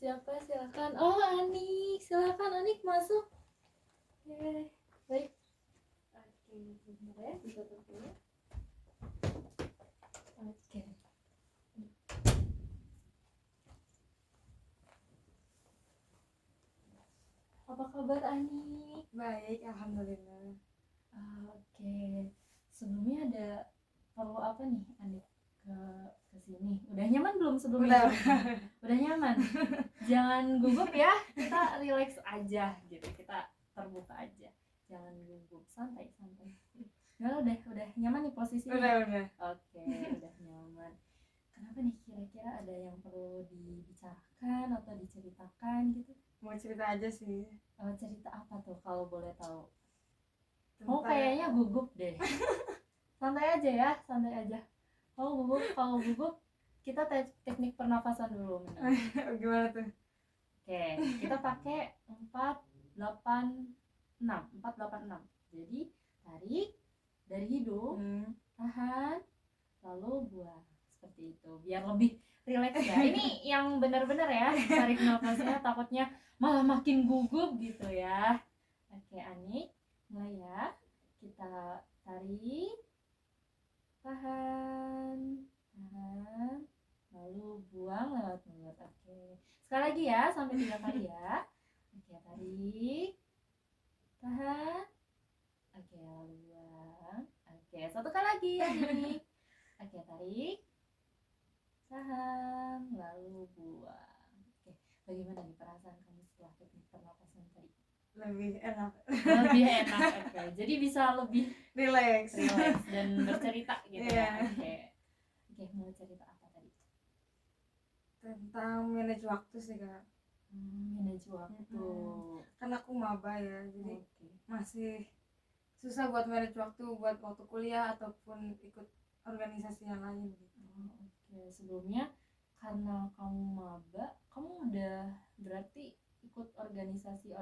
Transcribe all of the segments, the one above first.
siapa? Silakan. Oh, Anik. Silakan Anik masuk. Oke, baik. Oke, bentar ya, ditutup dulu. Oke. Apa kabar Anik? Baik, alhamdulillah. Oke. Sebelumnya ada perlu apa nih Anik ke sini? Udah nyaman belum sebelumnya? Udah nyaman. Jangan gugup ya. Kita relax aja gitu. Kita terbuka aja. Jangan gugup, santai. Ya udah nyaman nih posisinya. Udah. Oke, udah nyaman. Kenapa nih kira-kira ada yang perlu dibicarakan atau diceritakan gitu? Mau cerita aja sih. Cerita apa tuh kalau boleh tahu? Tentang... Kayaknya gugup deh. Santai aja. Kalau gugup kita teknik pernafasan dulu. Gimana tuh? Oke, kita pakai 486. Jadi tarik dari hidung, tahan, lalu buang. Seperti itu. Biar lebih rileks ya. Ini yang benar-benar ya. Tarik nafasnya, takutnya malah makin gugup gitu ya. Oke, Anik, mulai ya. Kita tarik, tahan, lalu buang lewat mulut. Oke, sekali lagi ya, sampai 3 kali ya. Oke, tarik, tahan, oke, lalu buang. Oke, 1 kali lagi ya nih. Oke, tarik, tahan, lalu buang. Oke, bagaimana nih perasaan kamu setelah teknik pernapasan tadi? Lebih enak. Oke, jadi bisa lebih relax dan bercerita gitu ya. Oke, mau cerita apa tadi? Tentang manage waktu sih Kak. Manage waktu. Kan aku maba ya, jadi masih susah buat manage waktu buat kuliah ataupun ikut organisasi yang lain gitu. Oke, sebelumnya karena kamu maba, kamu udah berarti ikut organisasi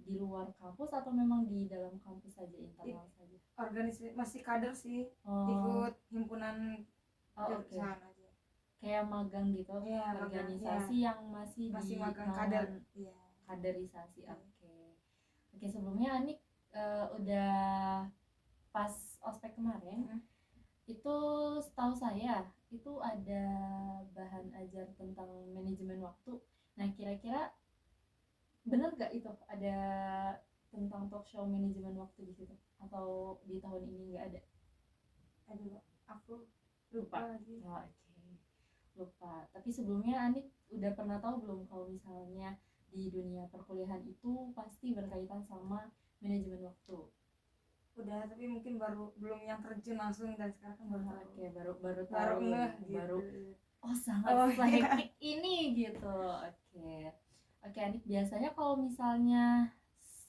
di luar kampus atau memang di dalam kampus saja, internal saja? Organisasi masih kader sih. Ikut himpunan jurusan aja. Kayak magang gitu ya, organisasi yang masih di magang kader. Kaderisasi. Oke, sebelumnya Anik udah pas ospek kemarin itu setahu saya itu ada bahan ajar tentang manajemen waktu. Nah, kira-kira bener gak itu ada tentang talk show manajemen waktu di situ, atau di tahun ini nggak ada? Aduh, aku lupa lagi. Lupa. Tapi sebelumnya Anik udah pernah tahu belum kalau misalnya di dunia perkuliahan itu pasti berkaitan sama manajemen waktu? Udah, tapi mungkin belum yang terjun langsung, dan sekarang kan baru tahu gitu. Sangat hektik ini gitu. Oke, Anik biasanya kalau misalnya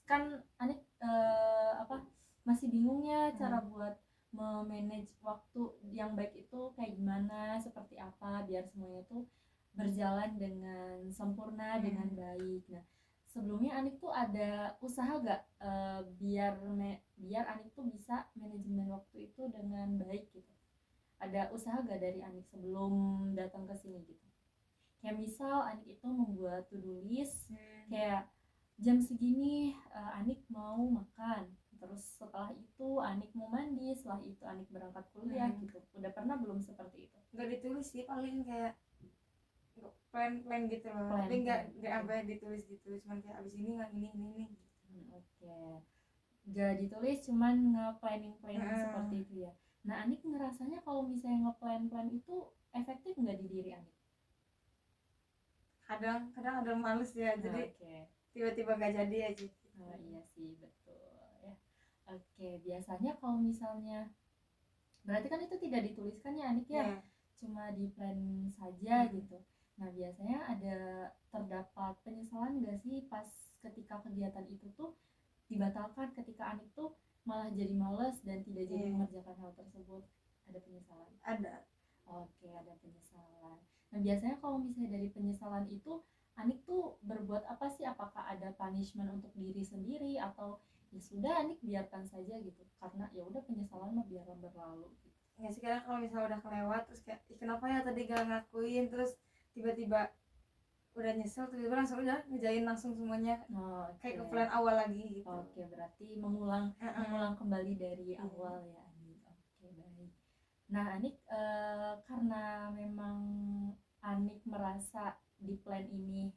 kan Anik masih bingung ya cara buat memanage waktu yang baik itu kayak gimana, seperti apa biar semuanya tuh berjalan dengan sempurna, dengan baik. Nah, sebelumnya Anik tuh ada usaha gak biar Anik tuh bisa manajemen waktu itu dengan baik gitu? Ada usaha gak dari Anik sebelum datang ke sini gitu? Kayak misal Anik itu membuat to-do list, kayak jam segini Anik mau makan, terus setelah itu Anik mau mandi, setelah itu Anik berangkat kuliah gitu. Udah pernah belum seperti itu? Nggak ditulis sih, paling kayak plan gitu loh, tapi nggak sampai ditulis gitu, cuman kayak abis ini nggak ini. Oke, nggak ditulis, cuman nge-planning seperti itu ya. Nah, Anik ngerasanya kalau misalnya nge-plan itu efektif nggak di diri Anik? Kadang ada males ya, jadi tiba-tiba gak jadi aja. Iya sih, betul ya. Oke, biasanya kalau misalnya berarti kan itu tidak dituliskan ya Anik ya, cuma di plan saja gitu. Nah, biasanya ada terdapat penyesalan nggak sih pas ketika kegiatan itu tuh dibatalkan, ketika Anik tuh malah jadi males dan tidak jadi mengerjakan hal tersebut? Ada penyesalan? Ada. Oke, ada penyesalan. Nah, biasanya kalau misalnya dari penyesalan itu Anik tuh berbuat apa sih? Apakah ada punishment untuk diri sendiri atau ya sudah Anik biarkan saja gitu, karena ya udah penyesalan mah biar berlalu gitu? nggak sih, kadang kalau misalnya udah kelewat terus kayak ih, kenapa ya tadi gak ngakuin, terus tiba-tiba udah nyesel tiba-tiba langsung udah ngejain langsung semuanya kayak ke plan awal lagi gitu. Oke, berarti mengulang kembali dari awal ya Anik. Oke, baik. Nah Anik, karena memang Anik merasa di plan ini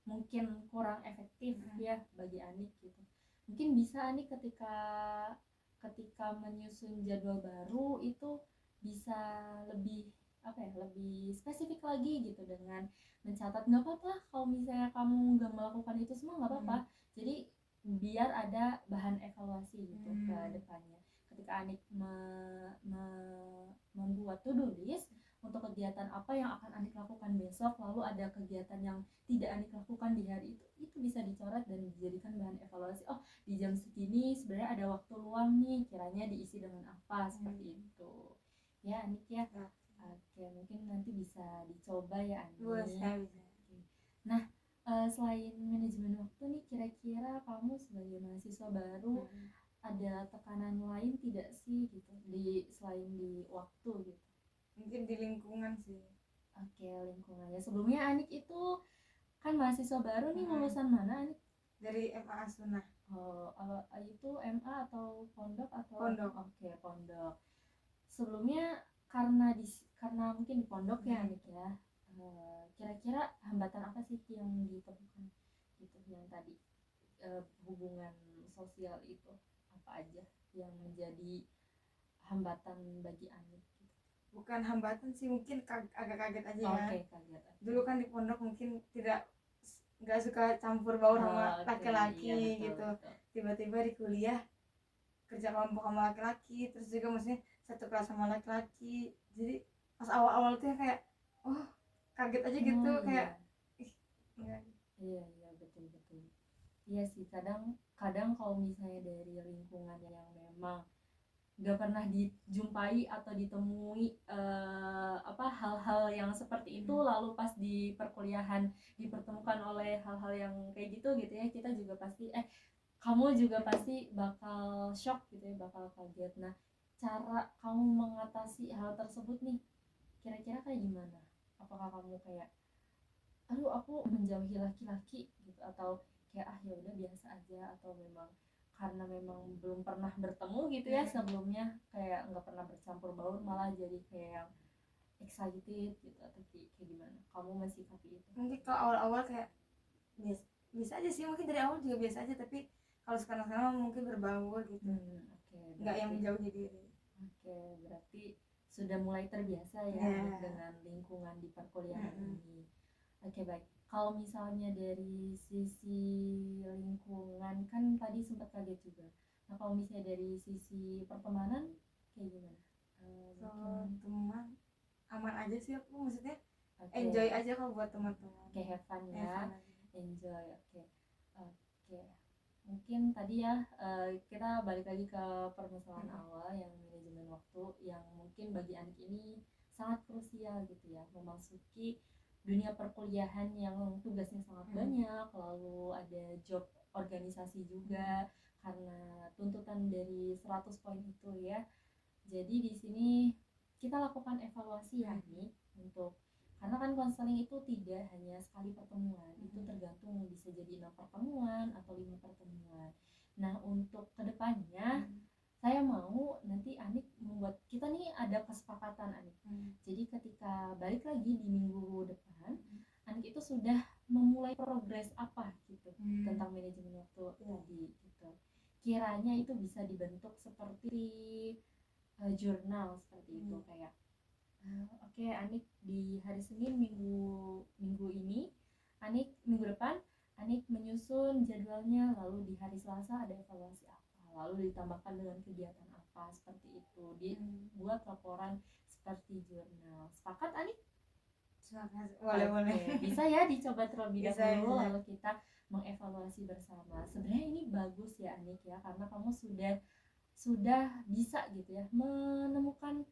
mungkin kurang efektif ya bagi Anik gitu, mungkin bisa Anik ketika menyusun jadwal baru itu bisa lebih apa ya, lebih spesifik lagi gitu, dengan mencatat nggak apa-apa kalau misalnya kamu nggak melakukan itu semua, nggak apa-apa. Jadi biar ada bahan evaluasi gitu ke depannya. Ketika Anik membuat to-do list untuk kegiatan apa yang akan Anik lakukan besok, lalu ada kegiatan yang tidak Anik lakukan di hari itu bisa dicoret dan dijadikan bahan evaluasi. Oh, di jam segini sebenarnya ada waktu luang nih, kiranya diisi dengan apa, seperti itu ya Anik ya. Oke, mungkin nanti bisa dicoba ya Anik. Bisa. Nah, selain manajemen waktu nih, kira-kira kamu sebagai mahasiswa baru ada tekanan lain tidak sih gitu selain di waktu gitu? Mungkin di lingkungan sih. Oke, lingkungannya. Sebelumnya Anik itu kan mahasiswa baru nih, lulusan mana Anik? Dari MA Asuna. Oh, itu MA atau pondok atau? Pondok. Oke, pondok. Sebelumnya karena mungkin di pondok ya Anik ya. Kira-kira hambatan apa sih yang ditemukan gitu, yang tadi hubungan sosial itu apa aja yang menjadi hambatan bagi Anik gitu? Bukan hambatan sih, mungkin agak kaget aja ya. Oke, kaget. Dulu kan di pondok mungkin nggak suka campur baur sama laki-laki, iya, betul, gitu. Betul. Tiba-tiba di kuliah kerja kelompok sama laki-laki, terus juga maksudnya satu kelas sama laki-laki. Jadi pas awal-awal tuh kayak kaget aja gitu, kayak iya betul. Iya sih, kadang kalau misalnya dari lingkungan yang memang gak pernah dijumpai atau ditemui hal-hal yang seperti itu, lalu pas di perkuliahan dipertemukan oleh hal-hal yang kayak gitu ya, kita juga pasti kamu juga pasti bakal shock gitu ya, bakal kaget. Nah, cara kamu mengatasi hal tersebut nih kira-kira kayak gimana? Apakah kamu kayak aduh aku menjauhi laki-laki gitu, atau kayak ya udah biasa aja, atau memang karena memang belum pernah bertemu gitu ya sebelumnya, kayak nggak pernah bercampur baur malah jadi kayak excited gitu, atau kayak gimana kamu mensikapi itu? Mungkin kalau awal-awal kayak biasa aja sih, mungkin dari awal juga biasa aja, tapi kalau sekarang mungkin berbaur gitu. Nggak yang menjauhi diri. Berarti sudah mulai terbiasa ya dengan lingkungan di perkuliahan ini. Baik. Kalau misalnya dari sisi lingkungan kan tadi sempat kaget juga. Nah, kalau misalnya dari sisi pertemanan kayak gimana? Teman aman aja sih aku, maksudnya enjoy aja kalau buat teman-teman. Have fun ya. Enjoy. Mungkin tadi ya kita balik lagi ke permasalahan awal yang manajemen waktu, yang mungkin bagi Anik ini sangat krusial gitu ya, memasuki dunia perkuliahan yang tugasnya sangat banyak, lalu ada job organisasi juga karena tuntutan dari 100 poin itu ya. Jadi di sini kita lakukan evaluasi ya nih, karena kan konseling itu tidak hanya sekali pertemuan, itu tergantung, bisa jadi 6 pertemuan atau 5 pertemuan. Nah, untuk kedepannya saya mau nanti Anik membuat, kita nih ada kesepakatan Anik. Jadi ketika balik lagi di minggu depan, Anik itu sudah memulai progres apa gitu tentang manajemen waktu tadi gitu. Kiranya itu bisa dibentuk seperti jurnal seperti itu, kayak Anik di hari Senin minggu ini, Anik minggu depan Anik menyusun jadwalnya, lalu di hari Selasa ada evaluasi apa, lalu ditambahkan dengan kegiatan apa, seperti itu, dibuat laporan seperti jurnal. Sepakat Anik? Boleh. Bisa ya dicoba terlebih dahulu, lalu kita mengevaluasi bersama. Sebenarnya ini bagus ya Anik ya, karena kamu sudah bisa gitu ya menemukan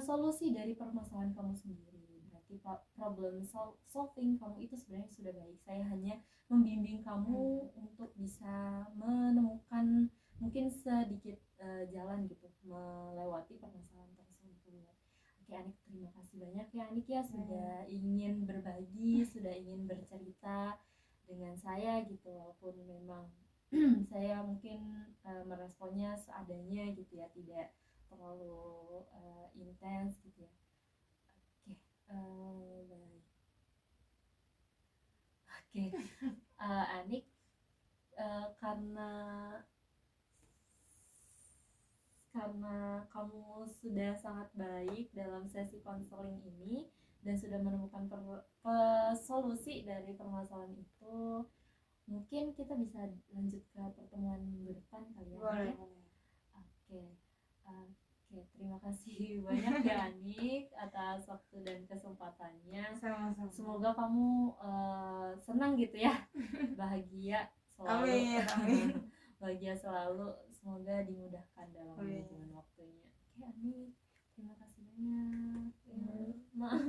solusi dari permasalahan kamu sendiri. Berarti problem solving kamu itu sebenarnya sudah baik. Saya hanya membimbing kamu untuk bisa menemukan mungkin sedikit jalan gitu melewati permasalahan tersebut. Oke Anik, terima kasih banyak ya Anik ya sudah ingin berbagi, sudah ingin bercerita dengan saya gitu, walaupun memang saya mungkin meresponnya seadanya gitu ya, tidak terlalu intens gitu ya. Oke, baik. Oke, Anik, karena kamu sudah sangat baik dalam sesi konseling ini dan sudah menemukan solusi dari permasalahan itu, mungkin kita bisa lanjut ke pertemuan minggu depan kali ya. Boleh. Oke, terima kasih banyak ya Anik atas waktu dan kesempatannya. Sama-sama. Semoga kamu senang gitu ya, bahagia selalu. Amin. Bahagia selalu, semoga dimudahkan dalam manajemen waktunya. Oke Anik, terima kasih banyak ya, maaf.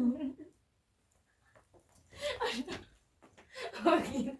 Oh gitu.